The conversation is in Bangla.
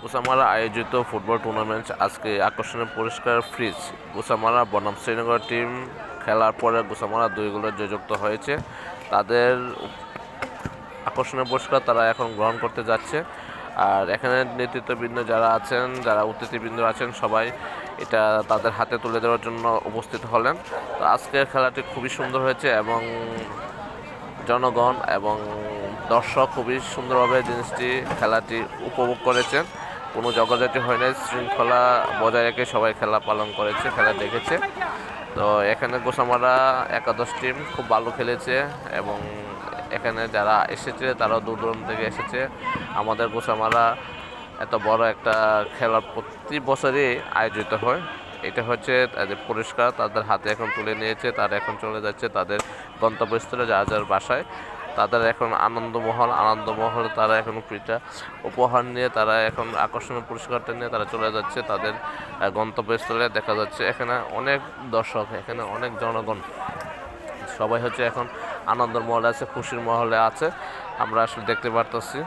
গোসামারা আয়োজিত ফুটবল টুর্নামেন্ট আজকে আকর্ষণীয় পুরস্কার ফ্রিজ। গোসামারা বনাম শ্রীনগর টিম খেলার পরে গোসামারা 2 গোলে জয়যুক্ত হয়েছে। তাদের আকর্ষণীয় পুরস্কার তারা এখন গ্রহণ করতে যাচ্ছে। আর এখানে নেতৃত্ববৃন্দ যারা আছেন, যারা অতিথিবৃন্দ আছেন, সবাই এটা তাদের হাতে তুলে দেওয়ার জন্য উপস্থিত হলেন। তো আজকের খেলাটি খুবই সুন্দর হয়েছে এবং জনগণ এবং দর্শক খুবই সুন্দরভাবে খেলাটি উপভোগ করেছেন। কোনো ঝগড়াঝাটি হয় নাই, শৃঙ্খলা বজায় রেখে সবাই খেলা পালন করেছে, খেলা দেখেছে। তো এখানে গোসামারা একাদশ টিম খুব ভালো খেলেছে এবং এখানে যারা এসেছে তারাও দূর দূরান্ত থেকে এসেছে। আমাদের গোসামারা এত বড় একটা খেলা প্রতি বছরই আয়োজিত হয়। এটা হচ্ছে তাদের পুরস্কার তাদের হাতে এখন তুলে নিয়েছে। তারা এখন চলে যাচ্ছে তাদের গন্তব্যস্থলে, যার যার বাসায়। তাদের এখন আনন্দমহল তারা এখন পিঠা উপহার নিয়ে তারা এখন আকর্ষণীয় পুরস্কারটা নিয়ে তারা চলে যাচ্ছে তাদের গন্তব্যস্থলে। দেখা যাচ্ছে এখানে অনেক দর্শক, এখানে অনেক জনগণ, সবাই হচ্ছে এখন আনন্দের মহলে আছে, খুশির মহলে আছে, আমরা আসলে দেখতে পারতেছি।